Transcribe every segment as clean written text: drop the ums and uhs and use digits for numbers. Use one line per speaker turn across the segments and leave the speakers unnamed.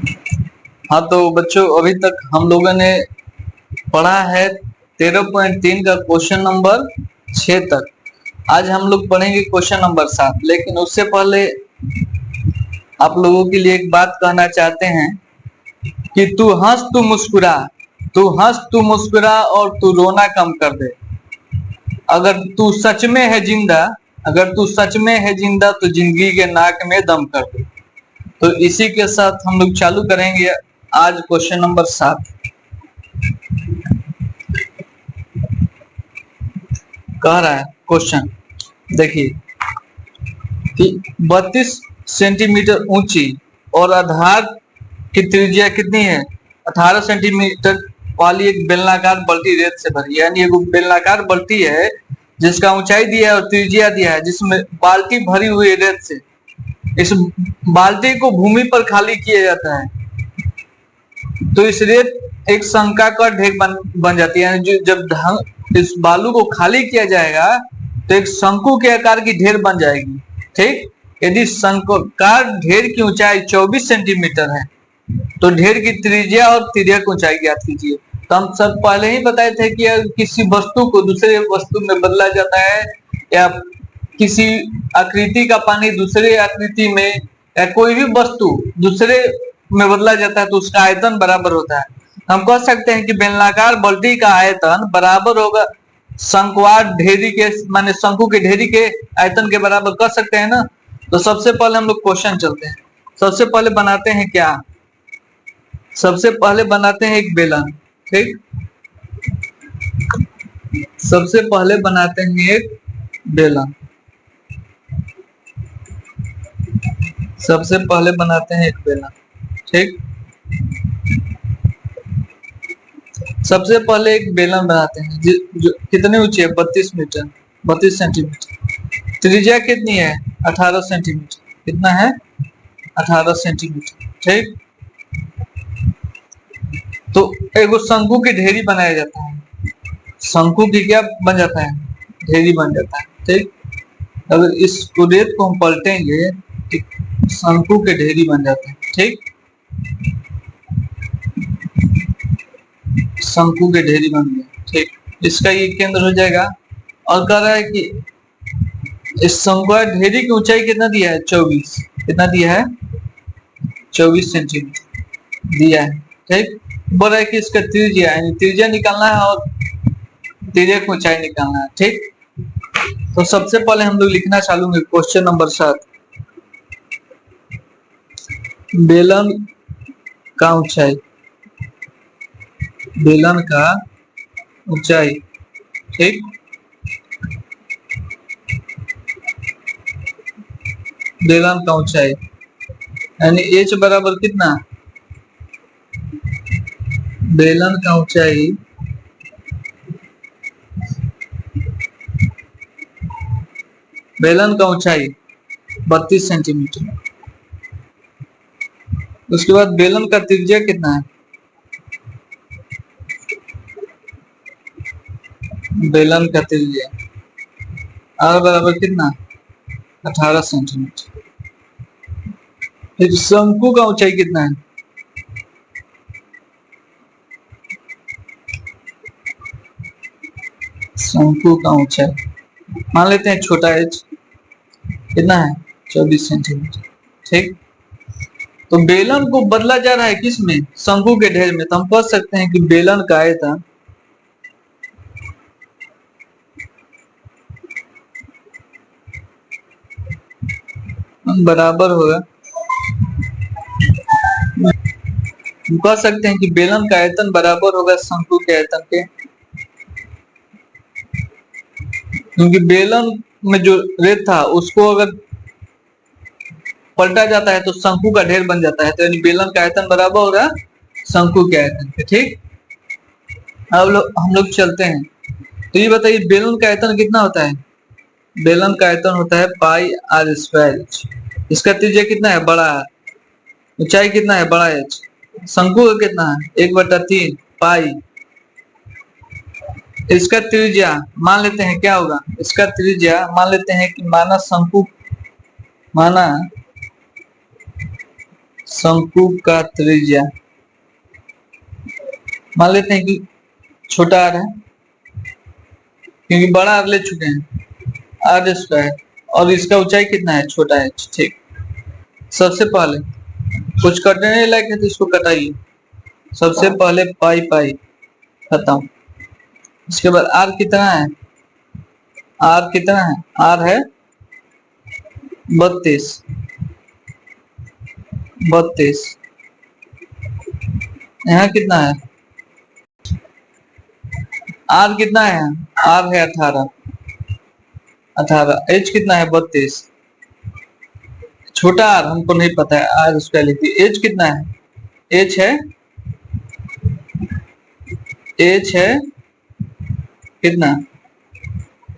हाँ तो बच्चों, अभी तक हम लोगों ने पढ़ा है 13.3 का क्वेश्चन नंबर 6 तक। आज हम लोग पढ़ेंगे क्वेश्चन नंबर 7। लेकिन उससे पहले आप लोगों के लिए एक बात कहना चाहते हैं कि तू हंस तू मुस्कुरा, तू हंस तू मुस्कुरा और तू रोना कम कर दे। अगर तू सच में है जिंदा, अगर तू सच में है जिंदा तो जिंदगी के नाक में दम कर दे। तो इसी के साथ हम लोग चालू करेंगे आज क्वेश्चन नंबर 7। कह रहा है क्वेश्चन, देखिए कि 32 सेंटीमीटर ऊंची और आधार की त्रिज्या कितनी है, 18 सेंटीमीटर वाली एक बेलनाकार बाल्टी रेत से भरी। यानी एक बेलनाकार बाल्टी है जिसका ऊंचाई दिया है और त्रिज्या दिया है, जिसमें बाल्टी भरी हुई है रेत से। इस बाल्टी को भूमि पर खाली किया जाता है तो इस रेत एक शंक्वाकार ढेर बन जाती है। यानी जब इस बालू को खाली किया जाएगा तो एक शंकु के आकार की ढेर बन जाएगी। ठीक, यदि शंक्वाकार ढेर की ऊंचाई 24 सेंटीमीटर है तो ढेर की त्रिज्या और तिर्यक ऊंचाई ज्ञात कीजिए। तो हम सब पहले ही बताए थे कि अगर किसी वस्तु को दूसरे वस्तु में बदला जाता है या किसी आकृति का पानी दूसरे आकृति में या कोई भी वस्तु दूसरे में बदला जाता है तो उसका आयतन बराबर होता है। हम कह सकते हैं कि बेलनाकार बाल्टी का आयतन बराबर होगा शंक्वाकार ढेरी के, माने शंकु के ढेरी के आयतन के बराबर कर सकते हैं ना। तो सबसे पहले हम लोग क्वेश्चन चलते हैं। सबसे पहले बनाते हैं क्या, सबसे पहले बनाते हैं एक बेलन। ठीक, सबसे पहले बनाते हैं एक बेलन। सबसे पहले बनाते हैं एक बेलन। ठीक, सबसे पहले एक बेलन बनाते हैं जो कितने ऊंची है, 32 मीटर, 32 सेंटीमीटर। त्रिज्या कितनी है, 18 सेंटीमीटर। कितना है, 18 सेंटीमीटर। ठीक, तो एगो शंकु की ढेरी बनाया जाता है। शंकु की क्या बन जाता है, ढेरी बन जाता है। ठीक, अगर इस रेत को हम पलटेंगे तो शंकु के ढेरी बन जाते हैं। ठीक, शंकु के ढेरी बन गया। ठीक, इसका ये केंद्र हो जाएगा। और कह रहा है कि इस शंक्वाकार ढेरी की ऊंचाई कितना दिया है, 24। कितना दिया है, 24 सेंटीमीटर दिया है। ठीक, बोल रहा है कि इसका त्रिज्या, यानी त्रिज्या निकालना है और तिर्यक ऊंचाई निकालना है। ठीक, तो सबसे पहले हम लोग लिखना चालू में क्वेश्चन नंबर 7। बेलन का ऊंचाई, बेलन का ऊंचाई। ठीक, बेलन का ऊंचाई यानी h बराबर कितना, बेलन का ऊंचाई बेलन का ऊंचाई 32 सेंटीमीटर। उसके बाद बेलन का त्रिज्या कितना है, बेलन का त्रिज्या r बराबर कितना, 18 सेंटीमीटर। फिर शंकु का ऊंचाई कितना है, शंकु का ऊंचाई मान लेते हैं छोटा h, कितना है, 24 सेंटीमीटर। ठीक, तो बेलन को बदला जा रहा है किस में, शंकु के ढेर में। तो हम कह सकते हैं कि बेलन का आयतन बराबर होगा, हम कह सकते हैं कि बेलन का आयतन बराबर होगा शंकु के आयतन के। क्योंकि बेलन में जो रेत था उसको अगर पलटा जाता है तो शंकु का ढेर बन जाता है। तो यानी बेलन का आयतन बराबर होगा शंकु के आयतन के। ठीक, अब हम लोग चलते हैं। तो ये बताइए बेलन का आयतन कितना होता है, बेलन का आयतन होता है पाई आर स्क्वायर। इसका त्रिज्या कितना है, बड़ा है। ऊंचाई कितना है, बड़ा h। शंकु का कितना है, 1/3 पाई। इसका त्रिज्या मान लेते हैं क्या होगा, इसका त्रिज्या मान लेते हैं कि माना शंकु का त्रिज्या मान लेते हैं कि छोटा आर है, क्योंकि बड़ा आर ले चुके हैं, आर स्क्वायर, और इसका ऊंचाई कितना है, छोटा है। ठीक, सबसे पहले कुछ कटने लायक है तो इसको कटाइए। सबसे पहले पाई पाई खत्म। इसके बाद आर कितना है, आर कितना है, आर है 32। 32 यहाँ कितना है, आर कितना है, आर है 18। 18 एच कितना है 32। छोटा आर हमको नहीं पता है, आर स्क्वायर लिखिए। एच कितना है, एच है, एच है कितना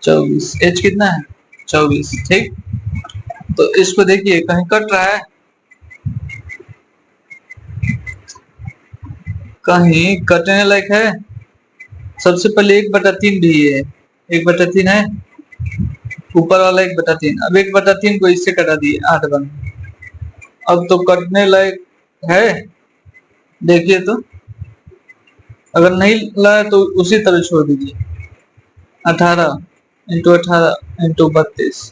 24। एच कितना है 24। ठीक, तो इसको देखिए कहीं कट रहा है, कहीं कटने लायक है। सबसे पहले 1/3 भी है, 1/3 है, ऊपर वाला 1/3। अब 1/3 को इससे कटा दिए 8 बन। अब तो कटने लायक है, देखिए तो अगर नहीं लाया तो उसी तरह छोड़ दीजिए। 18 इंटू 18 इंटू 32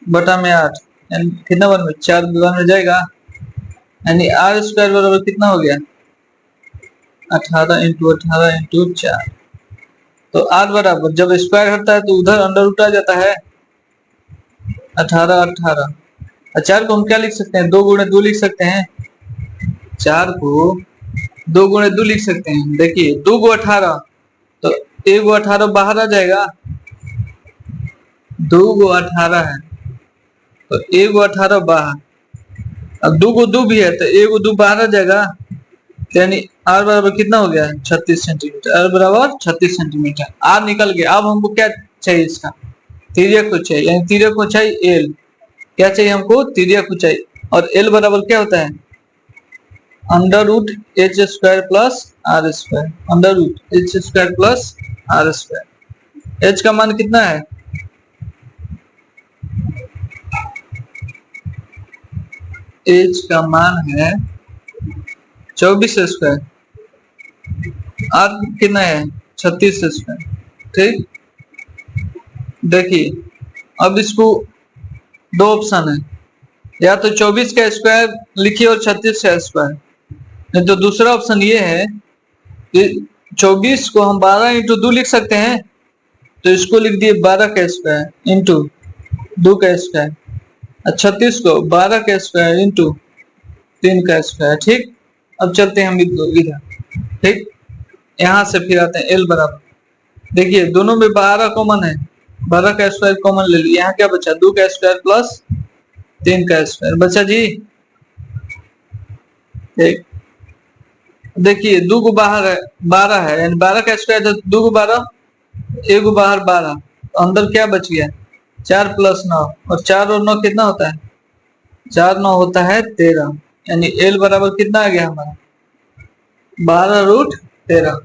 बटा में 8, कितना बन में 4 बन में जाएगा, यानी आर स्क्वायर बराबर कितना हो गया 18 इंटू 18 इंटू 4। तो आर बराबर जब स्क्वायर हटता है तो उधर अंडर रूट आ जाता है, 18 18। 4 को हम क्या लिख सकते हैं, 2 गुणे 2 लिख सकते हैं। 4 को 2 गुणे 2 लिख सकते हैं। देखिए 2 को 18, तो 1 को 18 बाहर आ जाएगा। 2 को 18 है तो 1 को 18 बाहर, अब 2 को 2 भी है तो 1 को 2 बाहर आ जाएगा, यानी आर बराबर कितना हो गया 36 सेंटीमीटर। आर बराबर 36 सेंटीमीटर। आर निकल गया। अब हमको क्या चाहिए, इसका तिर्यक ऊंचाई, यानी तिर्यक ऊंचाई एल। क्या चाहिए हमको, तिर्यक ऊंचाई। और एल बराबर क्या होता है, under root H square plus R square. Under root H square plus R square. H का मान कितना है, एच का मान है 24 स्क्वायर, आर कितना है 36 स्क्वायर। ठीक, देखिए अब इसको दो ऑप्शन है, या तो 24 का स्क्वायर लिखिए और 36 का स्क्वायर, नहीं तो दूसरा ऑप्शन ये है कि 24 को हम 12 इंटू 2 लिख सकते हैं, तो इसको लिख दिए 12 का स्क्वायर इंटू 2 का स्क्वायर, 36 को 12 का स्क्वायर इंटू 3 का स्क्वायर। ठीक, अब चलते हैं हम इधर। ठीक, यहां से फिर आते हैं एल बराबर, देखिए दोनों में 12 कॉमन है, 12 का स्क्वायर कॉमन ले लिया। यहाँ क्या बचा, 2 का स्क्वायर प्लस 3 का स्क्वायर बचा जी। ठीक, देखिए 2 को बाहर है 12 है, यानी 12 का स्क्वायर, तो 2 को 12, 1 को बाहर 12, तो अंदर क्या बच गया 4 प्लस 9, और 4 और 9 कितना होता है, 4 9 होता है 13, यानी एल बराबर कितना आ गया हमारा 12 रूट 13।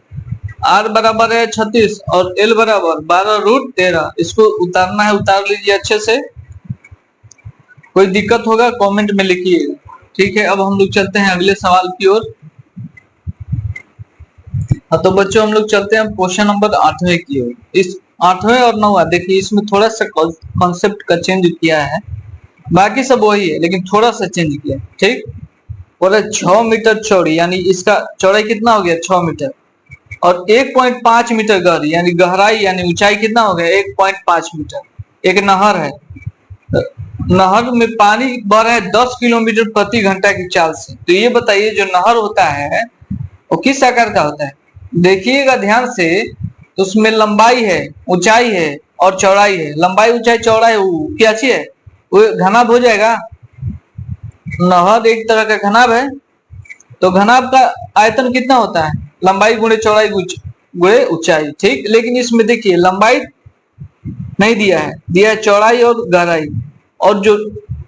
आर बराबर है 36 और एल बराबर 12 रूट 13। इसको उतारना है, उतार लीजिए अच्छे से। कोई दिक्कत होगा कमेंट में लिखिएगा। ठीक है, अब हम लोग चलते हैं अगले सवाल की ओर। तो बच्चों हम लोग चलते हैं क्वेश्चन नंबर 8वें की ओर। इस 8वें और 9वां देखिए इसमें थोड़ा सा कॉन्सेप्ट का चेंज किया है, बाकी सब वही है लेकिन थोड़ा सा चेंज किया। ठीक, बोले 6 मीटर चौड़ी, यानी इसका चौड़ाई कितना हो गया 6 मीटर, और 1.5 मीटर गहरी, यानी गहराई यानी ऊंचाई कितना हो गया 1.5 मीटर। एक नहर है, नहर में पानी बह रहा है 10 किलोमीटर प्रति घंटा की चाल से। तो ये बताइए जो नहर होता है वो किस आकार का होता है, देखिएगा ध्यान से। तो उसमें लंबाई है, ऊंचाई है और चौड़ाई है। लंबाई ऊंचाई चौड़ाई क्या चाहिए, वो घनाभ हो जाएगा। नहर एक तरह का घनाभ है, तो घनाभ का आयतन कितना होता है, लंबाई गुणे चौड़ाई गुणे ऊंचाई। ठीक, लेकिन इसमें देखिए लंबाई नहीं दिया है, दिया है चौड़ाई और गहराई, और जो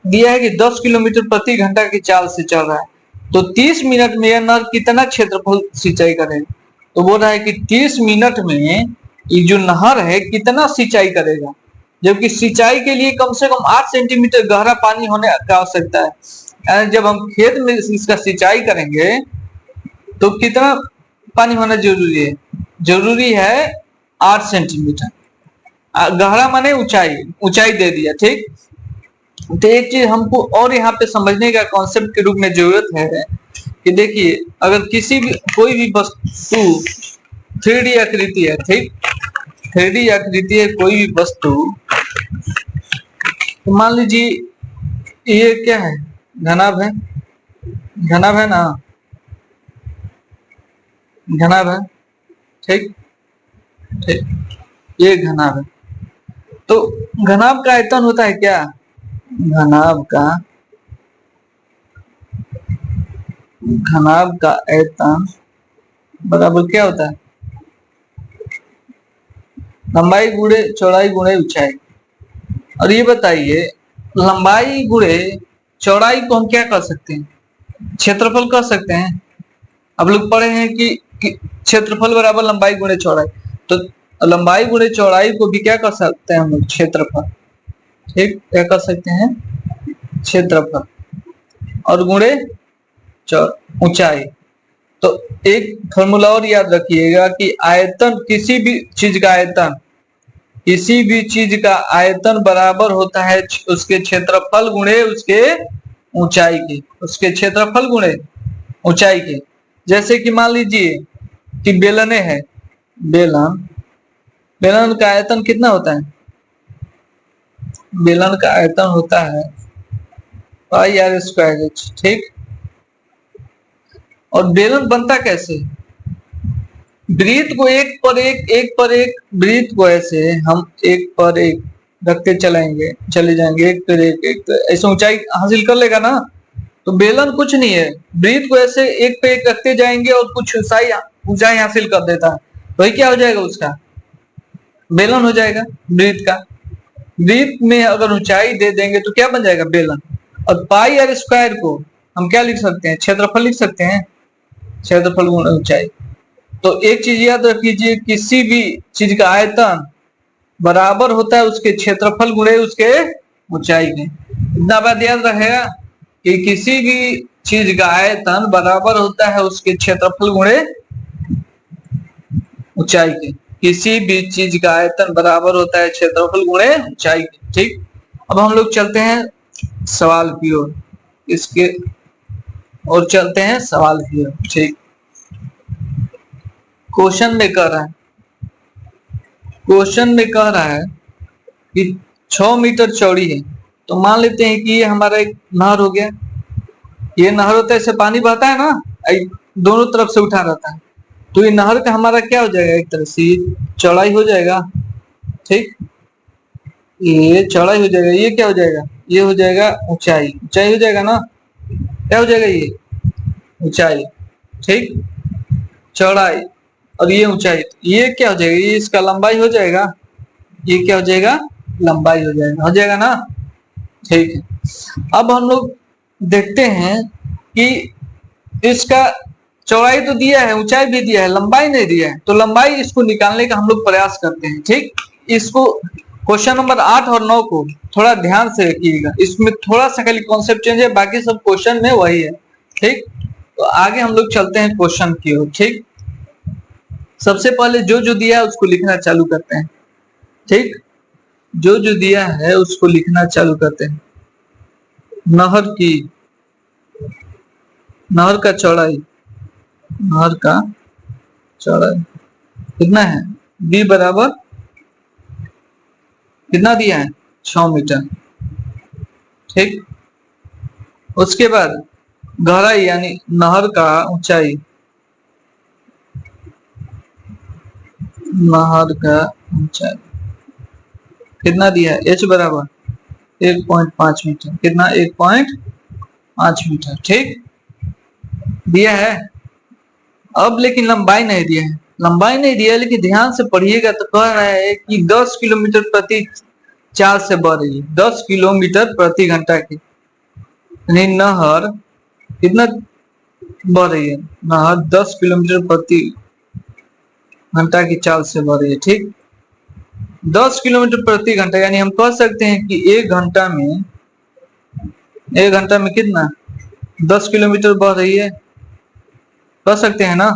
दिया है कि 10 किलोमीटर प्रति घंटा की चाल से चल रहा है। तो 30 मिनट में यह नहर कितना क्षेत्रफल सिंचाई करेगा, तो बोल रहा है कि 30 मिनट में ये जो नहर है कितना सिंचाई करेगा, जबकि सिंचाई के लिए कम से कम 8 सेंटीमीटर गहरा पानी होने का आवश्यकता है। जब हम खेत में इसका सिंचाई करेंगे तो कितना पानी होना जरूरी है? जरूरी है 8 सेंटीमीटर। गहरा माने ऊंचाई, ऊंचाई दे दिया, ठीक। तो एक चीज हमको और यहाँ पे समझने का कॉन्सेप्ट के रूप में जरूरत है कि देखिए, अगर किसी भी कोई भी वस्तु 3D आकृति है, ठीक, 3D आकृति है कोई भी वस्तु, तो मान लीजिए ये क्या है? घनाभ है, घनाभ है ना, घनाभ है, ठीक ठीक, ये घनाभ है। तो घनाभ का आयतन होता है क्या? घनाभ का आयतन बराबर क्या होता है? लंबाई गुणे चौड़ाई गुणे ऊंचाई। और ये बताइए, लंबाई गुणे चौड़ाई को हम क्या कर सकते हैं? क्षेत्रफल कर सकते हैं। अब लोग पढ़े हैं कि क्षेत्रफल बराबर लंबाई गुणे चौड़ाई, तो लंबाई गुणे चौड़ाई को भी क्या कर सकते हैं हम लोग? क्षेत्रफल, ठीक, क्या कर सकते हैं? क्षेत्रफल और गुणे ऊंचाई। तो एक फॉर्मूला और याद रखिएगा कि आयतन, किसी भी चीज का आयतन, किसी भी चीज का आयतन बराबर होता है उसके क्षेत्रफल गुणे उसके ऊंचाई के, उसके क्षेत्रफल गुणे ऊंचाई के। जैसे कि मान लीजिए कि बेलने है, बेलन का आयतन कितना होता है? बेलन का आयतन होता है पाई आर स्क्वायर एच, ठीक। और बेलन बनता कैसे? वृत्त को एक पर एक वृत्त को ऐसे हम एक पर एक रखते चले जाएंगे, एक पर एक ऐसे ऊंचाई हासिल कर लेगा ना। तो बेलन कुछ नहीं है, वृत्त को ऐसे एक पे एक रखते जाएंगे और कुछ ऊंचाई हासिल कर देता है, वही क्या हो जाएगा? उसका बेलन हो जाएगा वृत्त का। वृत्त में अगर ऊंचाई दे देंगे तो क्या बन जाएगा? बेलन। और पाई आर स्क्वायर को हम क्या लिख सकते हैं? क्षेत्रफल लिख सकते हैं, क्षेत्रफल गुणा ऊंचाई। तो एक चीज याद रखिए, किसी भी चीज का आयतन बराबर होता है उसके क्षेत्रफल गुणे उसके ऊंचाई के। इतना बात याद रहेगा कि किसी भी चीज का आयतन बराबर होता है उसके क्षेत्रफल गुणे ऊंचाई के। किसी भी चीज का आयतन बराबर होता है क्षेत्रफल गुणे ऊंचाई के, ठीक। अब हम लोग चलते हैं सवाल की ओर, इसके और चलते हैं सवाल की ओर, ठीक। क्वेश्चन में कह रहा है कि 6 मीटर चौड़ी है। तो मान लेते हैं कि ये हमारा एक नहर हो गया, ये नहर होता है, इससे पानी बहता है ना, दोनों तरफ से उठा रहता है। तो ये नहर का हमारा क्या हो जाएगा? एक तरह से चौड़ाई हो जाएगा, ठीक, ये चौड़ाई हो जाएगा। ये क्या हो जाएगा? ये हो जाएगा ऊंचाई, ऊंचाई हो जाएगा ना, क्या हो जाएगा? ये ऊंचाई, ठीक, चौड़ाई और ये ऊंचाई, ये क्या हो जाएगा? ये इसका लंबाई हो जाएगा, ये क्या हो जाएगा? लंबाई हो जाएगा ना, ठीक है। अब हम लोग देखते हैं कि इसका चौड़ाई तो दिया है, ऊंचाई भी दिया है, लंबाई नहीं दिया है। तो लंबाई इसको निकालने का हम लोग प्रयास करते हैं, ठीक। इसको क्वेश्चन नंबर 8 और 9 को थोड़ा ध्यान से रखिएगा, इसमें थोड़ा सा खाली कॉन्सेप्ट चेंज है, बाकी सब क्वेश्चन में वही है, ठीक। तो आगे हम लोग चलते हैं क्वेश्चन की ओर, ठीक। सबसे पहले जो जो दिया है उसको लिखना चालू करते हैं, ठीक। जो जो दिया है उसको लिखना चालू करते हैं। नहर का चौड़ाई, नहर का चौड़ाई कितना है? बी बराबर कितना दिया है? 6 मीटर, ठीक। उसके बाद गहराई यानी नहर का ऊंचाई, नहर का ऊंचाई कितना दिया है? एच बराबर 1.5 मीटर, कितना? 1.5 मीटर, ठीक दिया है। अब लेकिन लंबाई नहीं दिया है, लंबाई नहीं दिया है, लेकिन ध्यान से पढ़िएगा तो कह रहा है कि 10 किलोमीटर प्रति 4 से बढ़ रही है, 10 किलोमीटर प्रति घंटा की। नहर कितना बढ़ रही है? नहर 10 किलोमीटर प्रति घंटा की चाल से बढ़ रही है, ठीक। 10 किलोमीटर प्रति घंटा यानी हम कह सकते हैं कि एक घंटा में कितना? 10 किलोमीटर बह रही है, बह सकते हैं ना।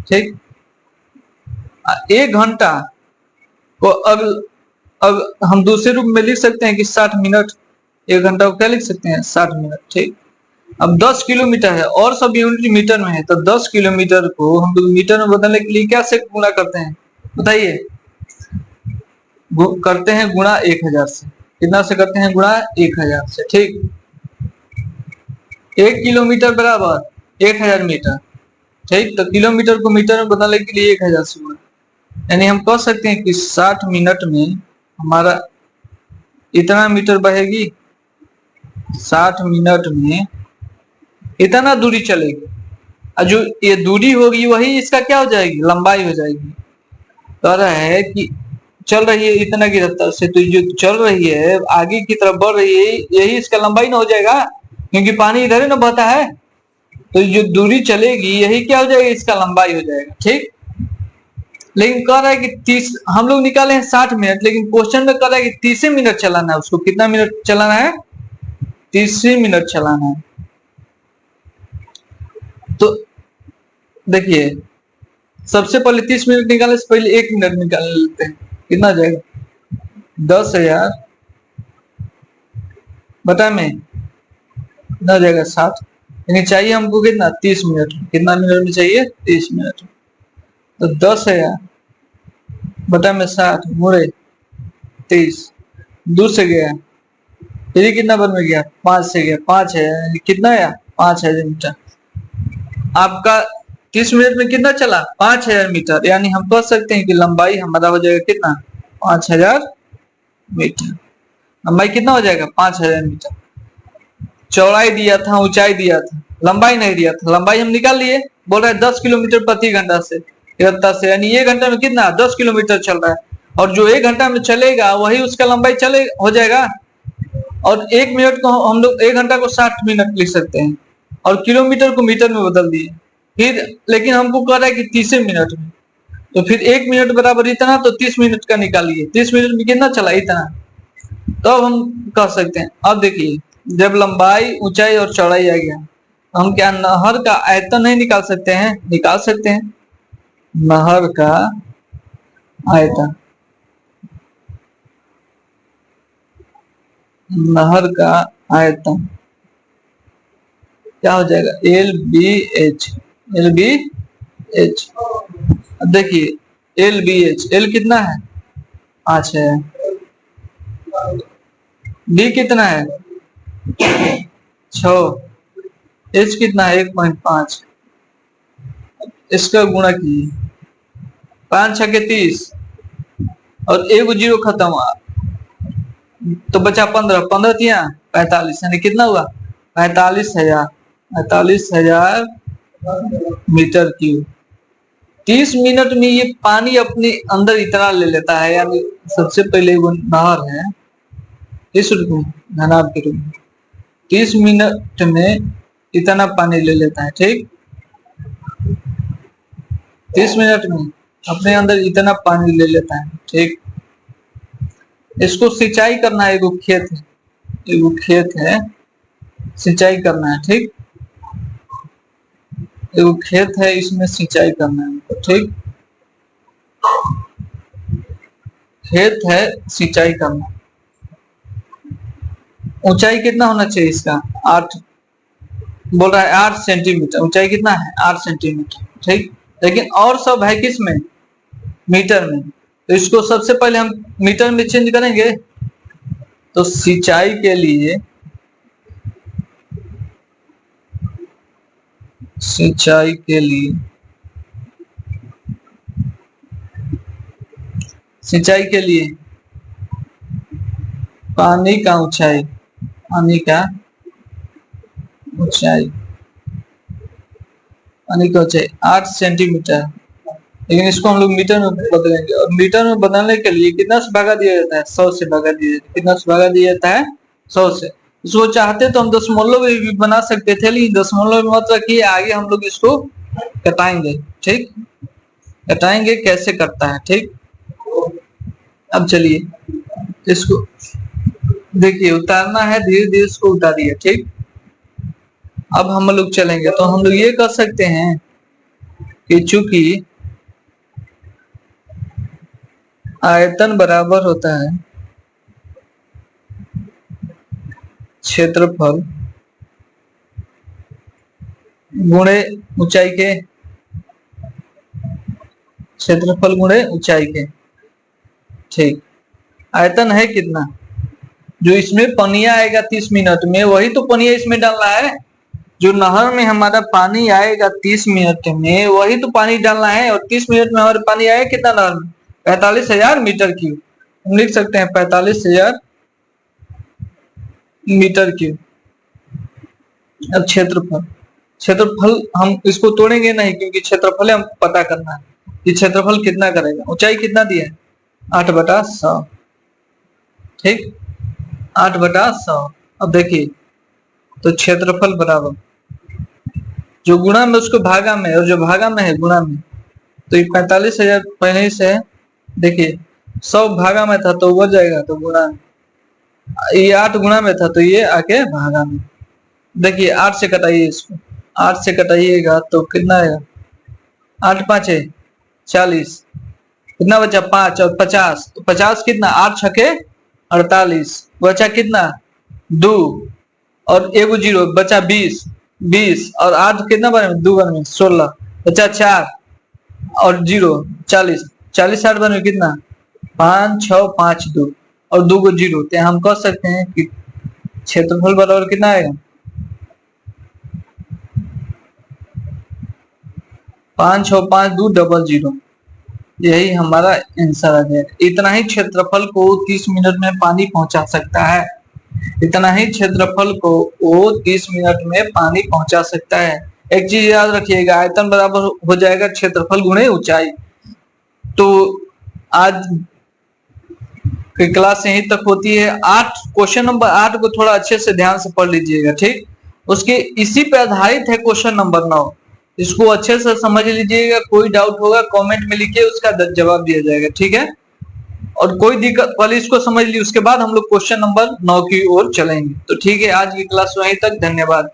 ठीक, 1 घंटा को अब हम दूसरे रूप में लिख सकते हैं कि 60 मिनट। 1 घंटा को क्या लिख सकते हैं, 60 मिनट। ठीक, अब 10 किलोमीटर है और सब यूनिट मीटर में है, तो 10 किलोमीटर को हम लोग मीटर में बदलने के लिए क्या से गुणा करते हैं, बताइए। करते हैं गुणा 1000 से। कितना से करते हैं, गुणा 1000 से। ठीक, 1 किलोमीटर बराबर 1000 मीटर। ठीक, तो किलोमीटर को मीटर में बदलने के लिए 1000 से गुणा, यानी हम कह सकते हैं कि 60 मिनट में हमारा इतना मीटर बहेगी, 60 मिनट में इतना दूरी चलेगी, और जो ये दूरी होगी वही इसका क्या हो जाएगी, लंबाई हो जाएगी। कह रहा है कि चल रही है इतना की रफ्तार से, तो जो चल रही है आगे की तरफ बढ़ रही है, यही इसका लंबाई ना हो जाएगा, क्योंकि पानी इधर ही ना बहता है। तो जो दूरी चलेगी यही क्या हो जाएगा, इसका लंबाई हो जाएगा। ठीक, लेकिन कह रहा है कि 30, हम लोग निकाले हैं 60 मिनट, लेकिन क्वेश्चन में कह रहा है कि 30 मिनट चलाना है उसको। कितना मिनट चलाना है, 30 मिनट चलाना है। तो देखिए, सबसे पहले 30 मिनट निकालने से पहले 1 मिनट निकाल लेते हैं। कितना जाएगा, 10,000 बटा में कितना जाएगा, 60। यानी चाहिए हमको कितना, 30 मिनट। कितना मिनट में चाहिए, 30 मिनट। तो 10,000 बटा में 60 मुड़े 30, 2 से गया, फिर कितना बन में गया, 5 से गया, 5 है, कितना आया, 5000 मीटर। आपका 30 मिनट में कितना चला, 5000 मीटर। यानी हम कह सकते हैं कि लंबाई हमारा हो जाएगा कितना, 5000 मीटर। लंबाई कितना हो जाएगा, 5000 मीटर। चौड़ाई दिया था, ऊंचाई दिया था, लंबाई नहीं दिया था। लंबाई हम निकाल लिए, बोल रहा है 10 किलोमीटर प्रति घंटा से, यानी 1 घंटा में कितना, 10 किलोमीटर चल रहा है, और जो 1 घंटा में चलेगा वही उसका लंबाई चले हो जाएगा। और 1 मिनट को हम लोग 1 घंटा को 60 मिनट लिख सकते हैं, और किलोमीटर को मीटर में बदल दिए। फिर लेकिन हमको कह रहा है कि 30 मिनट में, तो फिर 1 मिनट बराबर इतना, तो 30 मिनट का निकालिए। 30 मिनट में कितना चला, इतना। तो अब हम कह सकते हैं, अब देखिए, जब लंबाई, ऊंचाई और चौड़ाई आ गया, हम क्या नहर का आयतन नहीं निकाल सकते हैं, निकाल सकते हैं। नहर का आयतन, नहर का आयतन क्या हो जाएगा, LBH। LBH, देखिए LBH, L कितना है, 5 है, B कितना है, 6, H कितना है, 1.5। इसका गुणा कीजिए, 5 6 के 30, और एक जीरो खत्म हुआ, तो बचा 15, 15 तिया 45, यानी कितना हुआ, 45,000 मीटर क्यूब। 30 मिनट में ये पानी अपने अंदर इतना ले लेता है, यानी सबसे पहले वो नहर है, इस रूप में, घनाभ के रूप में 30 मिनट में इतना पानी ले लेता है। ठीक, 30 मिनट में अपने अंदर इतना पानी ले लेता है। ठीक, इसको सिंचाई करना है, एगो खेत है, सिंचाई करना है। ठीक, एगो खेत है, इसमें सिंचाई करना है हमको। ठीक, खेत है, सिंचाई करना। ऊंचाई कितना होना चाहिए इसका, 8, बोल रहा है 8 सेंटीमीटर। ऊंचाई कितना है, 8 सेंटीमीटर। ठीक, लेकिन और सब है किस में, मीटर में। तो इसको सबसे पहले हम मीटर में चेंज करेंगे। तो सिंचाई के लिए, सिंचाई के लिए, सिंचाई के लिए पानी का ऊंचाई, पानी का ऊंचाई, पानी का ऊंचाई 8 सेंटीमीटर। लेकिन इसको हम लोग मीटर में बदलेंगे, और मीटर में बदलने के लिए कितना से भागा दिया जाता है, 100 से भागा दिया जाता है। कितना से भागा दिया जाता है, 100 से। इसको चाहते तो हम दशमलव में भी बना सकते थे, लेकिन दशमलव में मतलब कि आगे हम लोग इसको कटाएंगे। ठीक, कटाएंगे, कैसे करता है। ठीक, अब चलिए इसको देखिए, उतारना है, धीरे धीरे इसको उतारिए। ठीक, अब हम लोग चलेंगे तो हम लोग ये कह सकते हैं कि चूंकि आयतन बराबर होता है क्षेत्रफल गुणे ऊंचाई के, क्षेत्रफल गुणे ऊंचाई के। ठीक, आयतन है कितना, जो इसमें पनिया आएगा 30 मिनट में वही तो पनिया इसमें डालना है। जो नहर में हमारा पानी आएगा 30 मिनट में वही तो पानी डालना है, और 30 मिनट में हमारे पानी आएगा कितना नहर में, 45,000 मीटर क्यूब। हम लिख सकते हैं 45,000 मीटर क्यूब। अब क्षेत्रफल, क्षेत्रफल हम इसको तोड़ेंगे नहीं क्योंकि क्षेत्रफल हम पता करना है कि क्षेत्रफल कितना करेगा। ऊंचाई कितना दिया है, 8/100। ठीक, 8/100। अब देखिए तो क्षेत्रफल बराबर जो गुणा में उसको भागा में, और जो भागा में है गुणा में, तो ये 45,000 पहले ही से है। देखिए 100 भागा में था तो बढ़ जाएगा तो गुणा में, ये 8 गुणा में था तो ये आके भागा में। देखिए 8 से कटाइए इसको, 8 से कटाइएगा तो कितना आएगा, 8×5 है 40, कितना बचा 5 और 50, तो 50 कितना, 8 छके 48, बचा कितना 2 और 1 जीरो बचा 20, 20 और 8 कितना बने 2 बने 16, बचा 4 और 0 40, 40 60 बने कितना 5 6 5 2 और 2 को 0, तो हम कह सकते हैं कि क्षेत्रफल बराबर कितना आएगा 5 6 5 2 00। यही हमारा आंसर आ जाएगा। इतना ही क्षेत्रफल को 30 मिनट में पानी पहुंचा सकता है, इतना ही क्षेत्रफल को वो 30 मिनट में पानी पहुंचा सकता है। एक चीज याद रखिएगा, आयतन बराबर हो जाएगा क्षेत्रफल गुणे ऊंचाई। तो आज की क्लास यहीं तक होती है। क्वेश्चन नंबर 8 को थोड़ा अच्छे से ध्यान से पढ़ लीजिएगा। ठीक, उसके इसी पे आधारित है क्वेश्चन नंबर 9, इसको अच्छे से समझ लीजिएगा। कोई डाउट होगा कमेंट में लिखिए, उसका जवाब दिया जाएगा। ठीक है, और कोई दिक्कत, पहले इसको समझ ली, उसके बाद हम लोग क्वेश्चन नंबर 9 की ओर चलेंगे। तो ठीक है, आज की क्लास वहीं तक, धन्यवाद।